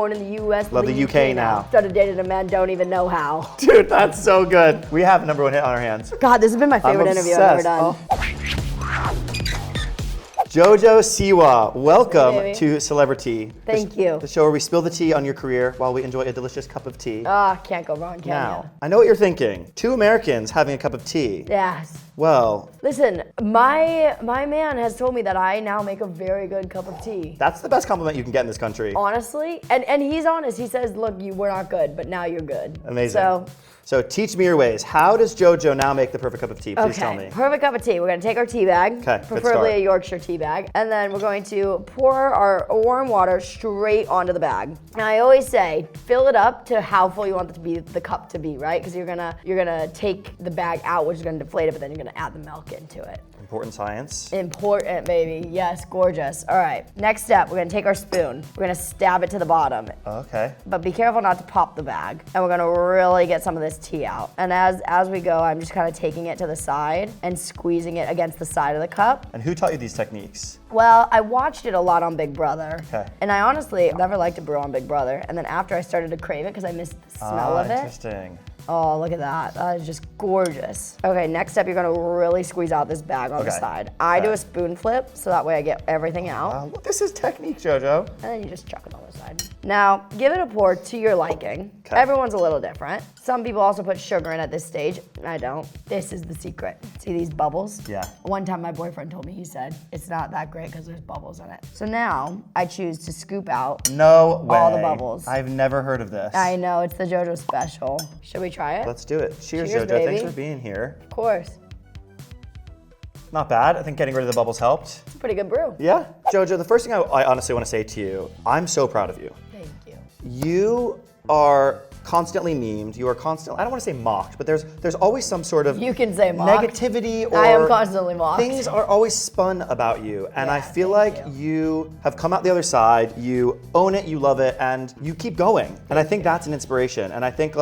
born in the US. Love the UK now. Started dating a man, don't even know how. Dude, that's so good. We have a number one hit on our hands. God, this has been my favorite interview I've ever done. Jojo Siwa, welcome Hey, to CelebriTea. Thank you. The show where we spill the tea on your career while we enjoy a delicious cup of tea. Can't go wrong, can Now, I know what you're thinking. Two Americans having a cup of tea. Yes. Well, Listen, my man has told me that I now make a very good cup of tea. that's the best compliment you can get in this country. Honestly, and he's honest. He says, look, you were not good, but now you're good. Amazing. So teach me your ways. How does Jojo now make the perfect cup of tea? Please tell me. Perfect cup of tea. We're gonna take our tea bag, Okay, preferably a Yorkshire tea bag, and then we're going to pour our warm water straight onto the bag. And I always say, fill it up to how full you want the cup to be, right? Because you're gonna take the bag out, which is gonna deflate it, but then you're gonna add the milk into it. Important science. Important, baby. Yes, gorgeous. All right, next step, we're gonna take our spoon. We're gonna stab it to the bottom. Okay. But be careful not to pop the bag. And we're gonna really get some of this tea out. And as we go, I'm just kind of taking it to the side and squeezing it against the side of the cup. And who taught you these techniques? Well, I watched it a lot on Big Brother. Okay. And I honestly never liked to brew on Big Brother. And then after I started to crave it because I missed the smell of it. Interesting. Oh, look at that. That is just gorgeous. Okay, next step, you're gonna really squeeze out this bag on the side. I do a spoon flip, so that way I get everything out. This is technique, Jojo. And then you just chuck it on the side. Now, give it a pour to your liking. Okay. Everyone's a little different. Some people also put sugar in at this stage. I don't. This is the secret. See these bubbles? Yeah. One time my boyfriend told me, he said, it's not that great because there's bubbles in it. So now, I choose to scoop out No way. all the bubbles. I've never heard of this. I know, it's the Jojo special. Should we try it? Let's do it. Cheers, Cheers, Jojo. baby. Thanks for being here. Of course. Not bad. I think getting rid of the bubbles helped. It's a pretty good brew. Yeah. Jojo, the first thing I honestly want to say to you, I'm so proud of you. Thank you. You are constantly memed. You are constantly, I don't want to say mocked, but there's always some sort of You can say mocked. negativity or I am constantly mocked. Things are always spun about you. And Yeah, I feel thank like you have come out the other side, you own it, you love it, and you keep going. And I think that's an inspiration. And I think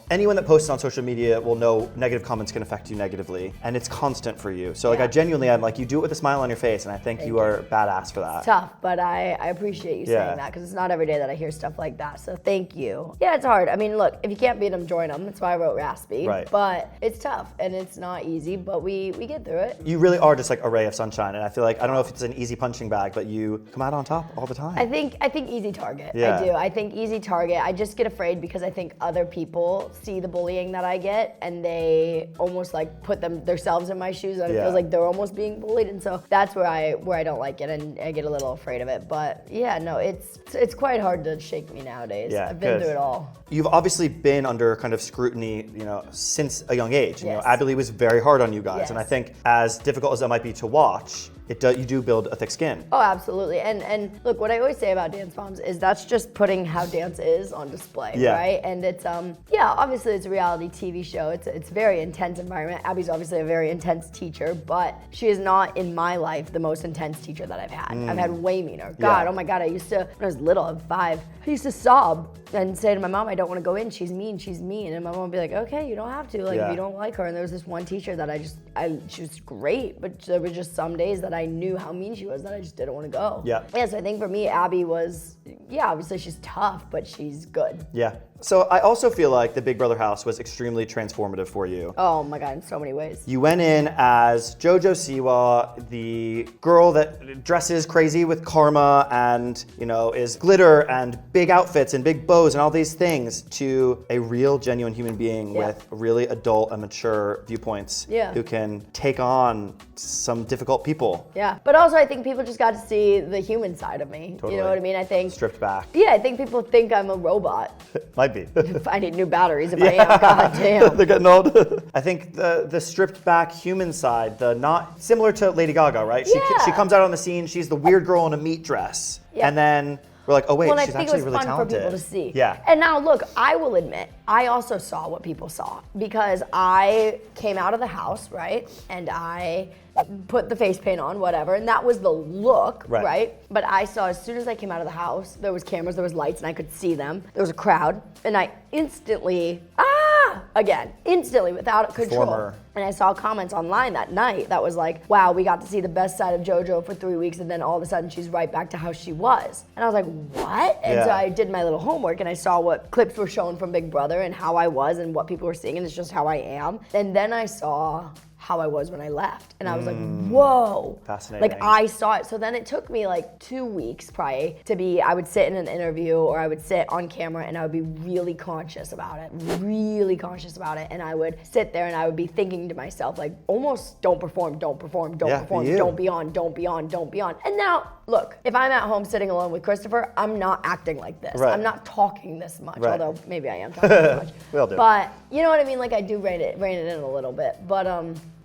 anyone that posts on social media will know negative comments can affect you negatively. And it's constant for you. So I genuinely, I'm like, you do it with a smile on your face, and I think you are badass for that. It's tough, but I appreciate you saying that because it's not every day that I hear stuff like that. So thank you. Yeah, it's hard. I mean, look, if you can't beat them, join them. That's why I wrote Raspy. Right. But it's tough and it's not easy, but we get through it. You really are just like a ray of sunshine, and I feel like, I don't know if it's an easy punching bag, but you come out on top all the time. I think easy target. Yeah. I do. I think easy target. I just get afraid because I think other people see the bullying that I get and they almost like put themselves in my shoes and it feels like they're almost being bullied, and so that's where I don't like it and I get a little afraid of it. But yeah, no, it's quite hard to shake me nowadays. Yeah, I've been good. through it all. You've obviously been under kind of scrutiny, since a young age. Yes. Abbey was very hard on you guys, Yes. and I think as difficult as that might be to watch, you do build a thick skin. Oh, absolutely. And look, what I always say about Dance Moms is that's just putting how dance is on display, right? And it's obviously it's a reality TV show. It's a very intense environment. Abby's obviously a very intense teacher, but she is not in my life the most intense teacher that I've had. I've had way meaner. God, oh my God, I used to, when I was little, at 5, I used to sob and say to my mom, I don't want to go in, she's mean. And my mom would be like, okay, you don't have to, if you don't like her. And there was this one teacher that she was great, but there were just some days that I knew how mean she was that I just didn't want to go. Yeah. So I think for me, Abby was, obviously she's tough, but she's good. Yeah. So I also feel like the Big Brother house was extremely transformative for you. Oh my God, in so many ways. You went in as Jojo Siwa, the girl that dresses crazy with karma and, is glitter and big outfits and big bows and all these things, to a real, genuine human being with really adult and mature viewpoints who can take on some difficult people. Yeah, but also I think people just got to see the human side of me. Totally. You know what I mean? I think stripped back. Yeah, I think people think I'm a robot. Might be. I need new batteries if I am. God damn. They're getting old. I think the stripped back human side, the not similar to Lady Gaga, right? She comes out on the scene. She's the weird girl in a meat dress, and then we're like, oh wait, she's actually really talented. Well, I think it was fun for people to see. Yeah. And now look, I will admit, I also saw what people saw because I came out of the house, right? And I put the face paint on, whatever, and that was the look, right? But I saw as soon as I came out of the house, there was cameras, there was lights, and I could see them. There was a crowd, and I instantly, again, instantly, without control. Former. And I saw comments online that night that was like, wow, we got to see the best side of JoJo for 3 weeks, and then all of a sudden she's right back to how she was. And I was like, what? And so I did my little homework, and I saw what clips were shown from Big Brother and how I was and what people were seeing, and it's just how I am. And then I saw how I was when I left. And I was like, whoa. Fascinating. Like I saw it. So then it took me like 2 weeks probably to be, I would sit in an interview or I would sit on camera and I would be really conscious about it. And I would sit there and I would be thinking to myself, like, almost don't perform, don't perform, don't perform, don't be on, don't be on, don't be on. And now, look, if I'm at home sitting alone with Christopher, I'm not acting like this. Right. I'm not talking this much, Right. although maybe I am talking this much. We all do. But you know what I mean? Like I do rein it in a little bit. But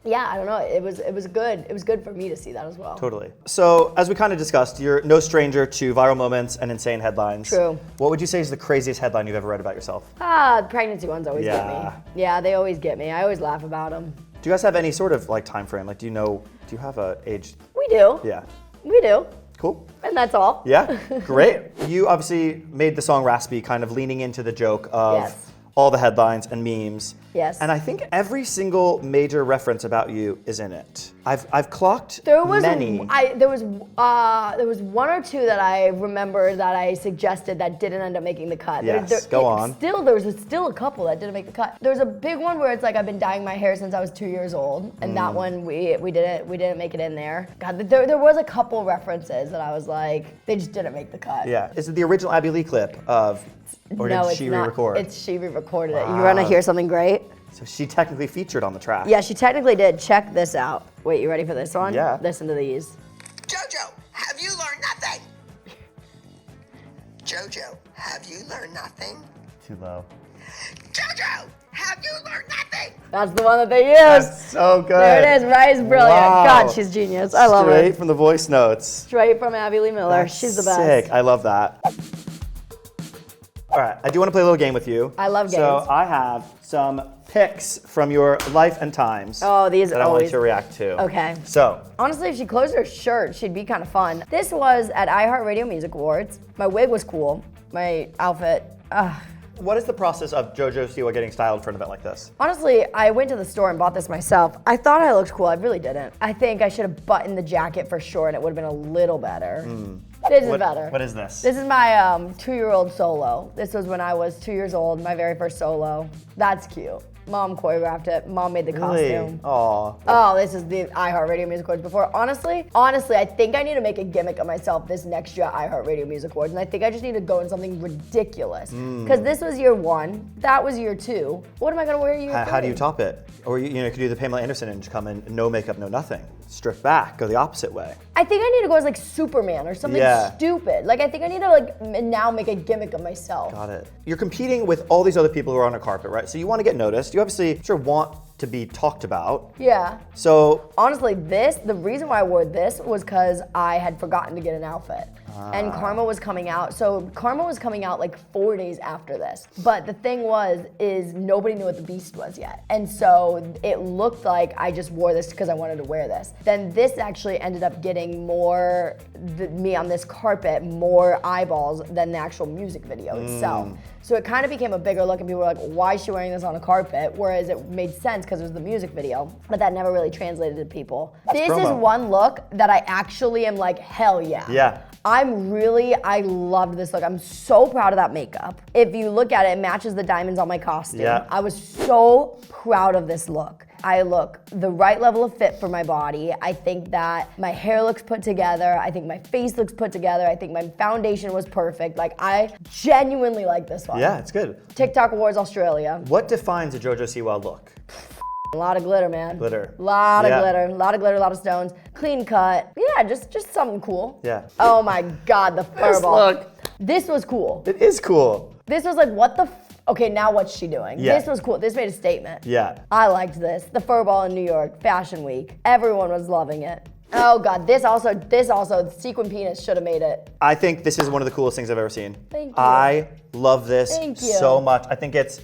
yeah, I don't know. It was good. It was good for me to see that as well. Totally. So, as we kind of discussed, you're no stranger to viral moments and insane headlines. True. What would you say is the craziest headline you've ever read about yourself? The pregnancy ones always get Yeah. me. Yeah, they always get me. I always laugh about them. Do you guys have any sort of like time frame? Like, do you have a age? We do. Yeah. We do. Cool. And that's all. Yeah. Great. You obviously made the song Raspy kind of leaning into the joke of Yes. all the headlines and memes. Yes. And I think every single major reference about you is in it. I've clocked There was many. there was one or two that I remember that I suggested that didn't end up making the cut. Yes, go on. There was still a couple that didn't make the cut. There's a big one where it's like I've been dyeing my hair since I was 2 years old, and that one we didn't make it in there. God, there was a couple references that I was like, they just didn't make the cut. Yeah. Is it the original Abby Lee clip of, or No, did it's she not. re-record? She re-recorded it. You want to hear something great? So she technically featured on the track. Yeah, she technically did. Check this out. Wait, you ready for this one? Yeah. Listen to these. Jojo, have you learned nothing? Jojo, have you learned nothing? Too low. Jojo, have you learned nothing? That's the one that they used. That's so good. There it is. Rye's brilliant. Wow. God, she's genius. I love Straight it. from the voice notes. Straight from Abby Lee Miller. That's She's the best. Sick. I love that. All right, I do want to play a little game with you. I love So games. I have some picks from your life and times. Oh, these that I want you always- to react to. Okay. So, Honestly, if she closed her shirt, she'd be kind of fun. This was at iHeartRadio Music Awards. My wig was cool. My outfit, what is the process of Jojo Siwa getting styled for an event like this? honestly, I went to the store and bought this myself. I thought I looked cool. I really didn't. I think I should have buttoned the jacket for sure, and it would have been a little better. This is better. What is this? This is my 2-year-old solo. This was when I was 2 years old, my very first solo. That's cute. Mom choreographed it. Mom made the costume. Aw. Oh, this is the iHeartRadio Music Awards before. Honestly, I think I need to make a gimmick of myself this next year at iHeartRadio Music Awards, and I think I just need to go in something ridiculous. Because this was year 1, that was year 2. What am I gonna wear year 3? How do you top it? Or you could do the Pamela Anderson and just come in, no makeup, no nothing. Strip back, go the opposite way. I think I need to go as like Superman or something stupid. Like I think I need to now make a gimmick of myself. Got it. You're competing with all these other people who are on a carpet, right? So you want to get noticed. You obviously sure want to be talked about. Yeah. So Honestly, the reason why I wore this was because I had forgotten to get an outfit. And Karma was coming out. So Karma was coming out like 4 days after this. But the thing is nobody knew what the Beast was yet. And so it looked like I just wore this because I wanted to wear this. Then this actually ended up getting me on this carpet, more eyeballs than the actual music video itself. So it kind of became a bigger look and people were like, why is she wearing this on a carpet? Whereas it made sense because it was the music video, but that never really translated to people. This is promo. one look that I actually am like, hell yeah. Yeah. I loved this look. I'm so proud of that makeup. If you look at it, it matches the diamonds on my costume. Yeah. I was so proud of this look. I look the right level of fit for my body. I think that my hair looks put together. I think my face looks put together. I think my foundation was perfect. Like I genuinely like this one. yeah, it's good. TikTok Awards Australia. What defines a Jojo Siwa look? A lot of glitter, man. Glitter. Lot of Yeah. glitter, a lot of glitter, a lot of stones. Clean cut. Yeah, just something cool. Yeah. Oh my God, the This furball. look. This was cool. It is cool. This was like, what the okay, now what's she doing? Yeah. This was cool. This made a statement. Yeah. I liked this. The furball in New York, Fashion Week. Everyone was loving it. Oh God, this also, sequin penis should have made it. I think this is one of the coolest things I've ever seen. Thank you. I love this Thank you. so much. I think it's,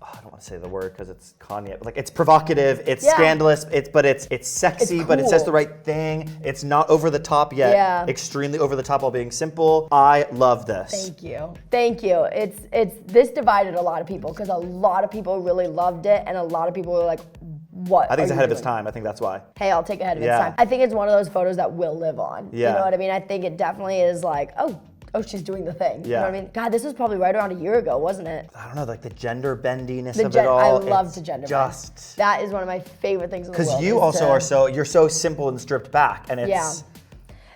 I don't want to to say the word because it's Kanye. Like it's provocative, it's Yeah. scandalous, it's sexy, It's but it says cool. the right thing. It's not over the top yet. Yeah. Extremely over the top while being simple. I love this. Thank you. Thank you. This divided a lot of people because a lot of people really loved it and a lot of people were like, what I think it's are ahead you of its doing? time. I think that's why. Hey, I'll take ahead of its Yeah. time. I think it's one of those photos that will live on. Yeah. You know what I mean? I think it definitely is like, oh, she's doing the thing. You know Yeah. what I mean? God, this was probably right around a year ago, wasn't it? I don't know, like the gender bendiness The of it all. I love it's to gender bend. just That is one of my favorite things in the world. because you is also to- are you're so simple and stripped back, and it's. Yeah.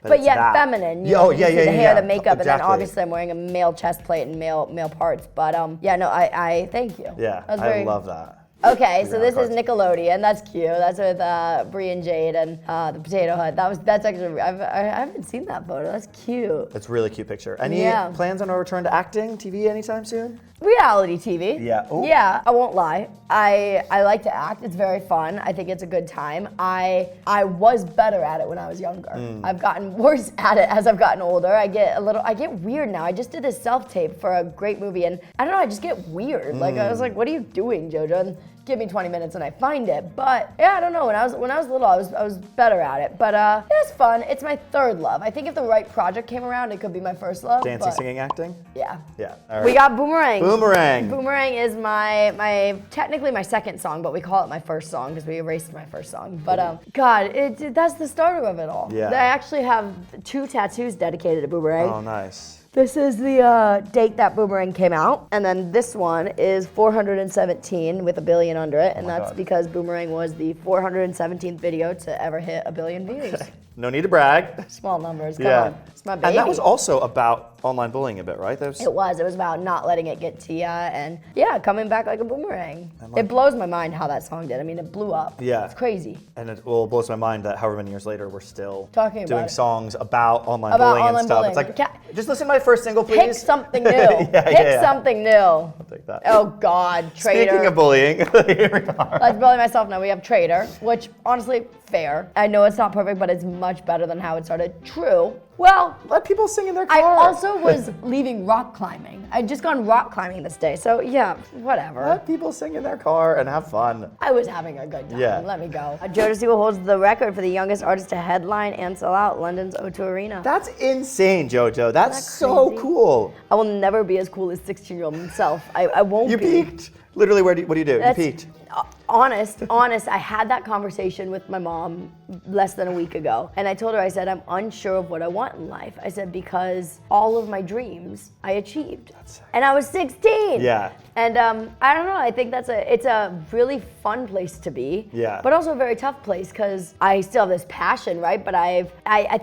But it's yet that. feminine. Yeah, oh, you yeah, see yeah, the yeah, hair, yeah. the makeup, and then Exactly. obviously I'm wearing a male chest plate and male parts. But yeah, no, I thank you. Yeah, That was I love that. Okay, so Yeah, this is cards. Nickelodeon. That's cute. That's with Bree and Jade and the Potato Hut. That's actually I haven't seen that photo. That's cute. It's a really cute picture. Any Yeah. plans on a return to acting, TV anytime soon? Reality TV. Yeah. Ooh. Yeah, I won't lie. I like to act. It's very fun. I think it's a good time. I was better at it when I was younger. I've gotten worse at it as I've gotten older. I get weird now. I just did this self-tape for a great movie and I don't know, I just get weird. Like I was like, what are you doing, Jojo? And give me 20 minutes and I find it. But yeah, I don't know. When I was little, I was better at it. But it's fun. It's my third love. I think if the right project came around, it could be my first love. Dancing, but singing, acting? Yeah. Yeah. All right. We got Boomerang. Boomerang. Boomerang is my technically my second song, but we call it my first song because we erased my first song. But God, that's the starter of it all. Yeah. I actually have 2 tattoos dedicated to Boomerang. Oh, nice. This is the date that Boomerang came out, and then this one is 417 with a billion under it, and that's God. because Boomerang was the 417th video to ever hit a billion views. No need to brag. Small numbers, come Yeah. on, it's my baby. And that was also about online bullying a bit, right? That was, It was about not letting it get to you and yeah, coming back like a boomerang. It blows my mind how that song did. I mean, it blew up. Yeah. It's crazy. and it blows my mind that however many years later we're still Talking about doing it. songs about online About bullying online and stuff. bullying. It's like, just listen to my first single, please. Pick something new. Yeah, Pick yeah. something new. I'll take that. Oh God, Traitor. Speaking of bullying, here we are. Let's bully myself now. We have Traitor, which honestly, fair. I know it's not perfect, but it's much better than how it started. True. Well, Let people sing in their I car. also was leaving rock climbing. I'd just gone rock climbing this day, so yeah, whatever. Let people sing in their car and have fun. I was having a good time. Yeah. Let me go. Jojo Siwa holds the record for the youngest artist to headline and sell out London's O2 Arena. That's insane, Jojo. That's that so crazy? cool. I will never be as cool as 16-year-old himself. I won't You be. peaked. Literally, what do you do? That's- You peaked. Honest, I had that conversation with my mom less than a week ago. And I told her, I said, I'm unsure of what I want in life. I said, because all of my dreams I achieved. And I was 16. Yeah. And I don't know, I think it's a really fun place to be. Yeah. But also a very tough place because I still have this passion, right? But I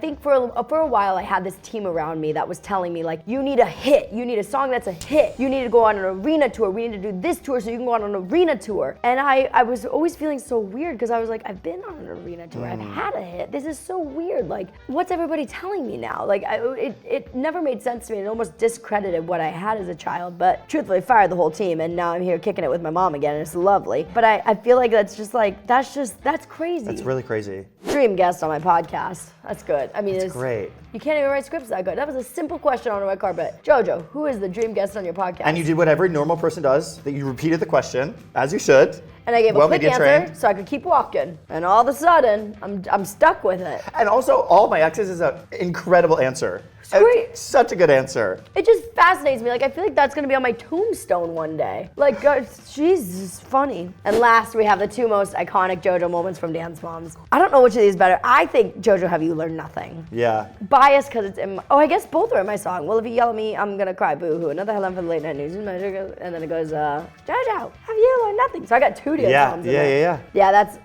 think for a while I had this team around me that was telling me like, you need a hit. You need a song that's a hit. You need to go on an arena tour. We need to do this tour so you can go on an arena tour. And I was always feeling so weird because I was like, I've been on an arena tour. I've had a hit. This is so weird. Like, what's everybody telling me now? Like, it never made sense to me. It almost discredited what I had as a child. But truthfully, fired the whole team. And now I'm here kicking it with my mom again. And it's lovely. But I feel like that's crazy. That's really crazy. Dream guest on my podcast. That's good. I mean, It's great. You can't even write scripts that good. That was a simple question on a red carpet. Jojo, who is the dream guest on your podcast? And you did what every normal person does, that you repeated the question, as you should. And I gave a quick media answer trained. so I could keep walking. And all of a sudden, I'm stuck with it. And also, all my exes is an incredible answer. Great. Such a good answer. It just fascinates me. Like, I feel like that's gonna be on my tombstone one day. Like, Jesus, it's funny. And last, we have the 2 most iconic JoJo moments from Dance Moms. I don't know which of these is better. I think JoJo, Have You Learned Nothing? Yeah. Biased because it's in I guess both are in my song. Well, if you yell at me, I'm gonna cry, boo-hoo. Another headline for the late night news. And then it goes, JoJo, have you learned nothing? So I got 2 Dance Moms in there. Yeah. Yeah, that's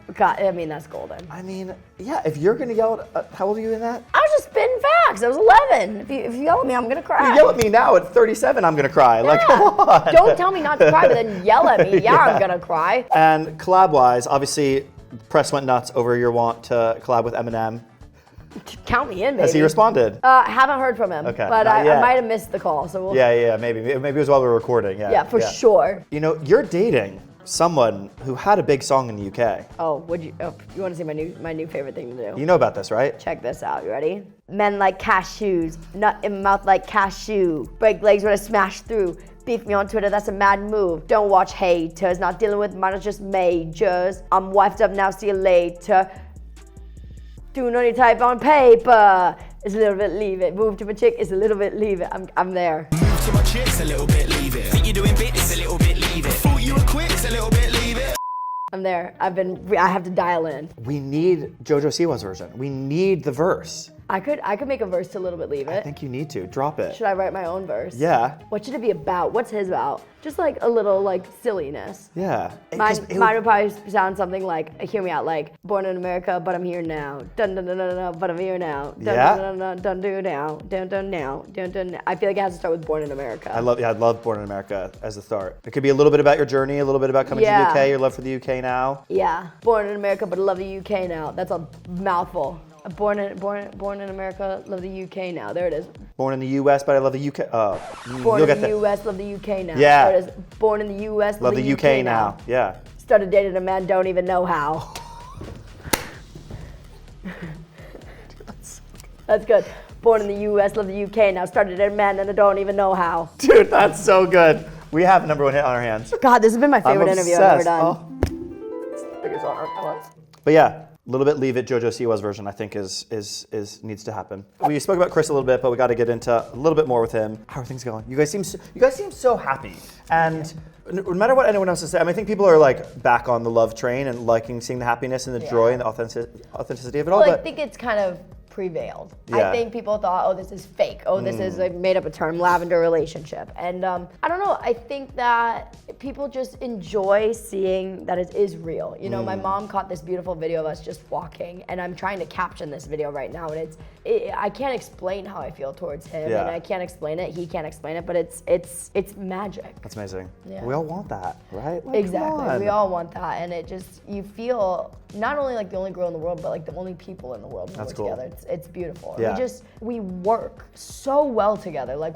golden. I mean, yeah, if you're gonna yell at, how old are you in that? I was just spitting facts. I was 11. If you yell at me, I'm gonna cry. You yell at me now at 37, I'm gonna cry. Like, come on. Don't tell me not to cry, but then yell at me. Yeah, I'm gonna cry. And collab-wise, obviously, press went nuts over your want to collab with Eminem. Count me in, baby. Has he responded? Haven't heard from him. Okay, But not I yet. might have missed the call. So we'll. Yeah, maybe. Maybe it was while we were recording. Yeah, for sure. You know, you're dating someone who had a big song in the UK. Oh, you want to see my new favorite thing to do? You know about this, right? Check this out. You ready? Men like cashews, nut in mouth like cashew. Break legs when I smash through. Beef me on Twitter, that's a mad move. Don't watch haters, not dealing with mine, it's just majors. I'm wifed up now, see you later. Doing only type on paper. It's a little bit, leave it. Move to my chick, it's a little bit, leave it. I'm there. Move to my chick, it's a little bit, leave it. Think you're doing bit, it's a little bit, leave it. Thought you were quick, it's a little bit, leave it. I'm there. I have to dial in. We need Jojo Siwa's version. We need the verse. I could make a verse to a little bit, leave it. I think you need to. Drop it. Should I write my own verse? Yeah. What should it be about? What's his about? Just like a little like silliness. Yeah. Mine would probably sound something like, hear me out, like, born in America, but I'm here now. Dun dun dun dun dun, but I'm here now. Dun dun dun dun dun do now. Dun dun now. Dun dun now. I feel like it has to start with born in America. I love Born in America as the start. It could be a little bit about your journey, a little bit about coming to the UK, your love for the UK now. Yeah. Born in America, but I love the UK now. That's a mouthful. Born in America, love the UK now. There it is. Born in the US, but I love the UK. Born in the US, love the UK now. Yeah. There it is. Born in the US, love the UK now. Yeah. Started dating a man, don't even know how. That's good. Born in the US, love the UK now. Started dating a man and I don't even know how. Dude, that's so good. We have a number one hit on our hands. God, this has been my favorite interview I've ever done. Oh. It's the biggest honor. But yeah. A little bit leave it. Jojo Siwa's version, I think, is needs to happen. We spoke about Chris a little bit, but we got to get into a little bit more with him. How are things going? You guys seem so happy, and no matter what anyone else has said, I think people are like back on the love train and liking seeing the happiness and the joy and the authenticity of it all. Well, I think it's kind of prevailed. Yeah. I think people thought, oh, this is fake. Oh, this is like made up a term, lavender relationship. And I don't know. I think that people just enjoy seeing that it is real. You know, my mom caught this beautiful video of us just walking, and I'm trying to caption this video right now, and I can't explain how I feel towards him, and I can't explain it. He can't explain it, but it's magic. That's amazing. Yeah. We all want that, right? Like, exactly. We all want that, and it just, you feel not only like the only girl in the world, but like the only people in the world when we're together. It's beautiful. Yeah. We work so well together. Like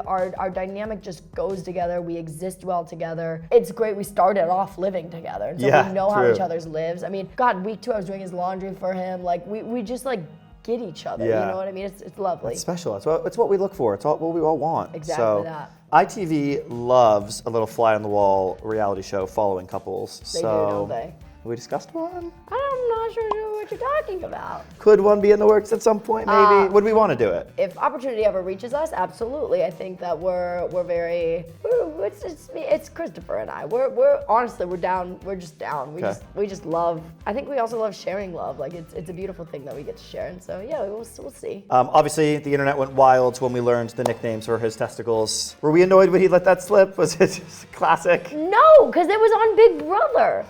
our dynamic just goes together. We exist well together. It's great. We started off living together, and so we know how each other's lives. I mean, God, week 2 I was doing his laundry for him. Like we just like get each other. Yeah. You know what I mean? It's lovely. It's special. It's what we look for. It's what we all want. Exactly that. ITV loves a little fly on the wall reality show following couples. They do, don't they? We discussed one. I'm not sure what you're talking about. Could one be in the works at some point? Maybe. Would we want to do it? If opportunity ever reaches us, absolutely. I think that we're very. It's Christopher and I. We're honestly we're down. We're just down. We just love. I think we also love sharing love. Like it's a beautiful thing that we get to share. And so yeah, we'll see. Obviously, the internet went wild when we learned the nicknames for his testicles. Were we annoyed when he let that slip? Was it just classic? No, because it was on Big Brother.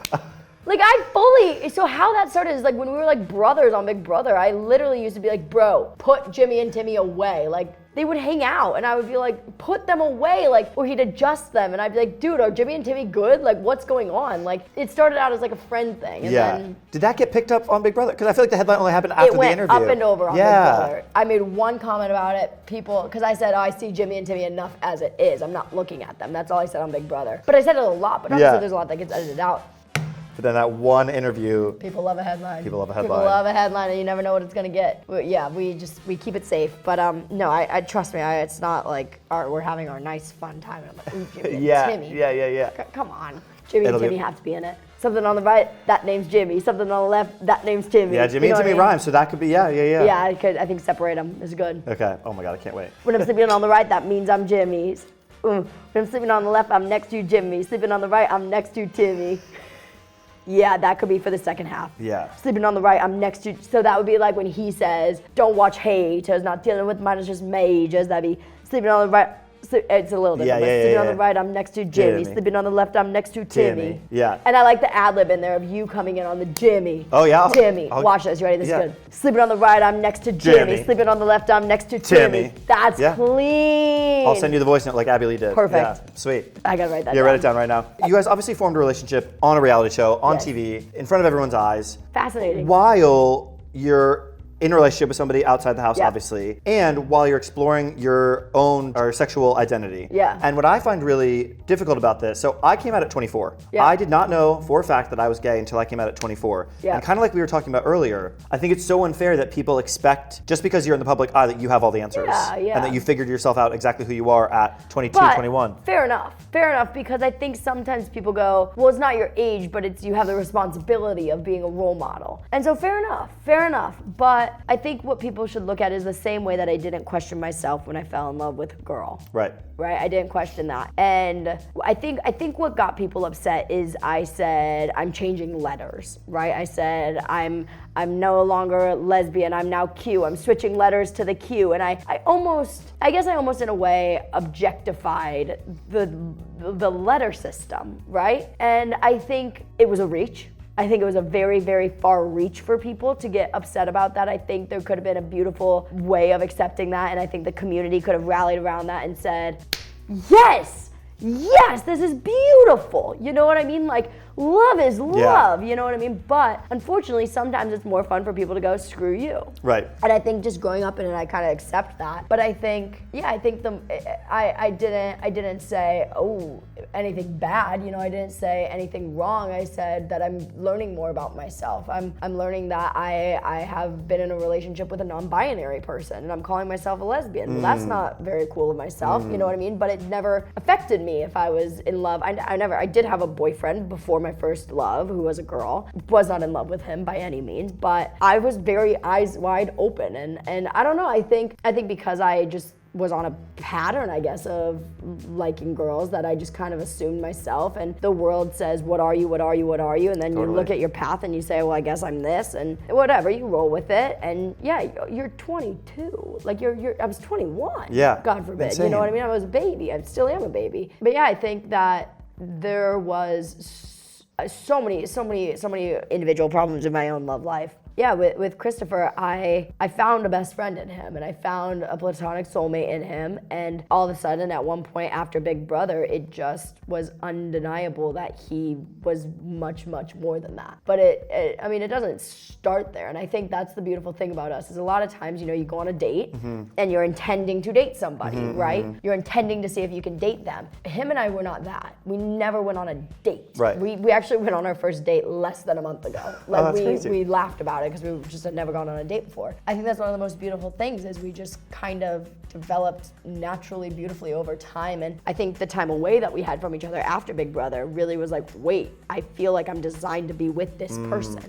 Like so how that started is like when we were like brothers on Big Brother, I literally used to be like, bro, put Jimmy and Timmy away. Like they would hang out and I would be like, put them away, like, or he'd adjust them and I'd be like, dude, are Jimmy and Timmy good? Like what's going on? Like it started out as like a friend thing. And then did that get picked up on Big Brother? Because I feel like the headline only happened after the interview. It went up and over on Big Brother. I made one comment about it, because I said, oh, I see Jimmy and Timmy enough as it is. I'm not looking at them. That's all I said on Big Brother. But I said it a lot, but obviously there's a lot that gets edited out. But then that one interview. People love a headline. People love a headline. People love a headline, and you never know what it's gonna get. But yeah, we keep it safe. But no, I trust me. It's not like we're having our nice fun time. And I'm like, ooh, Jimmy and Timmy. Yeah. Come on, Jimmy and Timmy have to be in it. Something on the right, that name's Jimmy. Something on the left, that name's Timmy. Yeah, Jimmy and Timmy rhyme, so that could be Yeah, I think separate them is good. Okay. Oh my God, I can't wait. When I'm sleeping on the right, that means I'm Jimmy's. When I'm sleeping on the left, I'm next to Jimmy. Sleeping on the right, I'm next to Timmy. Yeah, that could be for the second half. Yeah. Sleeping on the right, I'm next to. So that would be like when he says, don't watch haters, not dealing with mine, it's just majors. That'd be sleeping on the right. It's a little different. Sleeping on the right, I'm next to Jimmy. Sleeping on the left, I'm next to Timmy. Yeah. And I like the ad-lib in there of you coming in on the Jimmy. Oh, yeah? Timmy. Watch this. You ready? This is good. Sleeping on the right, I'm next to Jimmy. Sleeping on the left, I'm next to Timmy. That's clean. I'll send you the voice note like Abby Lee did. Perfect. Yeah, sweet. I gotta write that down. Yeah, write it down right now. You guys obviously formed a relationship on a reality show, on TV, in front of everyone's eyes. Fascinating. While you're in a relationship with somebody outside the house, Yeah. obviously, and while you're exploring your own or sexual identity. Yeah. And what I find really difficult about this, so I came out at 24. Yeah. I did not know for a fact that I was gay until I came out at 24. Yeah. And kind of like we were talking about earlier, I think it's so unfair that people expect, just because you're in the public eye, that you have all the answers. Yeah, yeah. And that you figured yourself out exactly who you are at 22, But 21. fair enough, because I think sometimes people go, well, it's not your age, but it's you have the responsibility of being a role model. And so fair enough. But I think what people should look at is the same way that I didn't question myself when I fell in love with a girl. Right. I didn't question that. And I think what got people upset is I said I'm changing letters, right? I said I'm no longer lesbian, I'm now Q. I'm switching letters to the Q. And I guess I almost in a way objectified the letter system, right? And I think it was a reach. I think it was a very, very far reach for people to get upset about that. I think there could have been a beautiful way of accepting that, and I think the community could have rallied around that and said, yes, this is beautiful. You know what I mean? Like, love is love, you know what I mean? But unfortunately, sometimes it's more fun for people to go, screw you. Right. And I think just growing up in it, I kind of accept that. But I think I didn't say, oh, anything bad. You know, I didn't say anything wrong. I said that I'm learning more about myself. I'm learning that I have been in a relationship with a non-binary person, and I'm calling myself a lesbian. Well, that's not very cool of myself. You know what I mean? But it never affected me if I was in love. I did have a boyfriend before my first love, who was a girl. Was not in love with him by any means, but I was very eyes wide open, and I don't know, I think because I just was on a pattern, I guess, of liking girls, that I just kind of assumed myself, and the world says, what are you? And then you look at your path and you say, well, I guess I'm this, and whatever, you roll with it. And yeah, you're 22. Like I was 21. Yeah. God forbid. Insane. You know what I mean? I was a baby. I still am a baby. But yeah, I think that there was so many individual problems in my own love life. Yeah, with Christopher, I found a best friend in him, and I found a platonic soulmate in him, and all of a sudden, at one point after Big Brother, it just was undeniable that he was much, much more than that. But it doesn't start there, and I think that's the beautiful thing about us, is a lot of times, you know, you go on a date, and you're intending to date somebody, right? You're intending to see if you can date them. Him and I were not that. We never went on a date. Right. We actually went on our first date less than a month ago. Like, that's crazy. we laughed about it because we just had never gone on a date before. I think that's one of the most beautiful things, is we just kind of developed naturally, beautifully over time. And I think the time away that we had from each other after Big Brother really was like, wait, I feel like I'm designed to be with this person.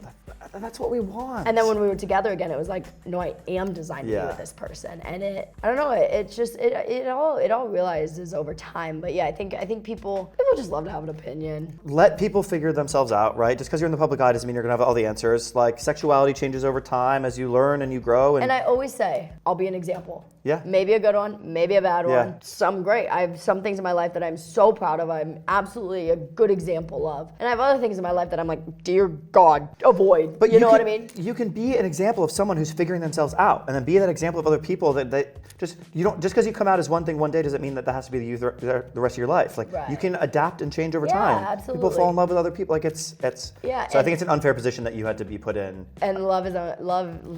That's what we want. And then when we were together again, it was like, no, I am designed to be with this person. And it all realizes over time. But yeah, I think people just love to have an opinion. Let people figure themselves out, right? Just because you're in the public eye doesn't mean you're gonna have all the answers. Like, sexuality changes over time as you learn and you grow. And I always say, I'll be an example. Yeah. Maybe a good one, maybe a bad Yeah. one. Some great. I have some things in my life that I'm so proud of. I'm absolutely a good example of. And I have other things in my life that I'm like, dear God, avoid. But you know what I mean? You can be an example of someone who's figuring themselves out, and then be that example of other people that just because you come out as one thing one day doesn't mean that has to be you the rest of your life. Like, Right. you can adapt and change over Yeah, time. absolutely. People fall in love with other people. Like, it's. Yeah, So I think it's an unfair position that you had to be put in. And love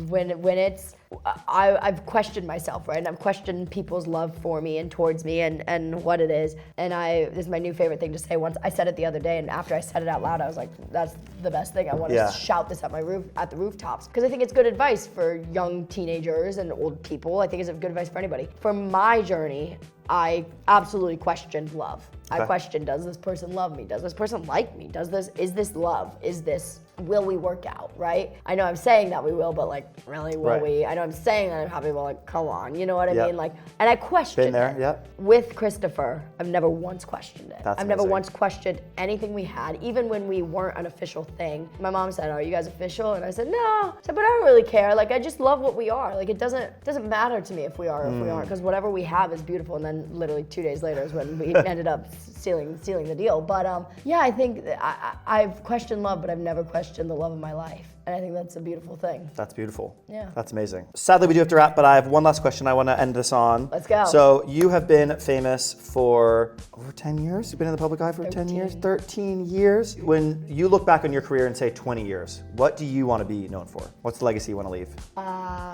when it's. I've questioned myself, right? And I've questioned people's love for me and towards me and what it is. And this is my new favorite thing to say. Once I said it the other day, and after I said it out loud, I was like, that's the best thing. I want to shout this at the rooftops, because I think it's good advice for young teenagers and old people. I think it's good advice for anybody. For my journey, I absolutely questioned love. I questioned, does this person love me? Does this person like me? Is this love? Will we work out, right? I know I'm saying that we will, but like, really, will we? I know I'm saying that I'm happy, but like, come on, you know what I mean? Like, and I questioned it. With Christopher, I've never once questioned it. That's I've never amazing. once questioned anything we had, even when we weren't an official thing. My mom said, are you guys official? And I said, no. I said, but I don't really care. Like, I just love what we are. Like, it doesn't matter to me if we are or if we aren't, because whatever we have is beautiful. And then literally 2 days later is when we ended up sealing the deal. But yeah, I think I've questioned love, but I've never questioned the love of my life. And I think that's a beautiful thing. That's beautiful. Yeah. That's amazing. Sadly, we do have to wrap, but I have one last question I want to end this on. Let's go. So you have been famous for over 10 years? You've been in the public eye for 10 years? 13 years? When you look back on your career and say 20 years, what do you want to be known for? What's the legacy you want to leave?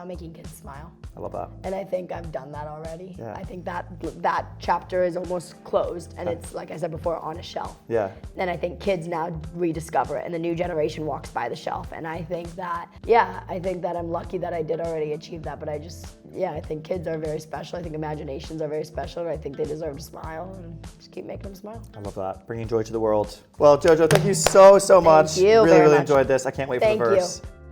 Making kids smile. I love that. And I think I've done that already. Yeah. I think that chapter is almost closed, and it's, like I said before, on a shelf. Yeah. And I think kids now rediscover it, and the new generation walks by the shelf. And I think that, I think that I'm lucky that I did already achieve that. But I think kids are very special. I think imaginations are very special, and I think they deserve to smile, and just keep making them smile. I love that. Bringing joy to the world. Well, Jojo, thank you so much. Thank you really very much. enjoyed this. I can't wait for the verse. Thank you.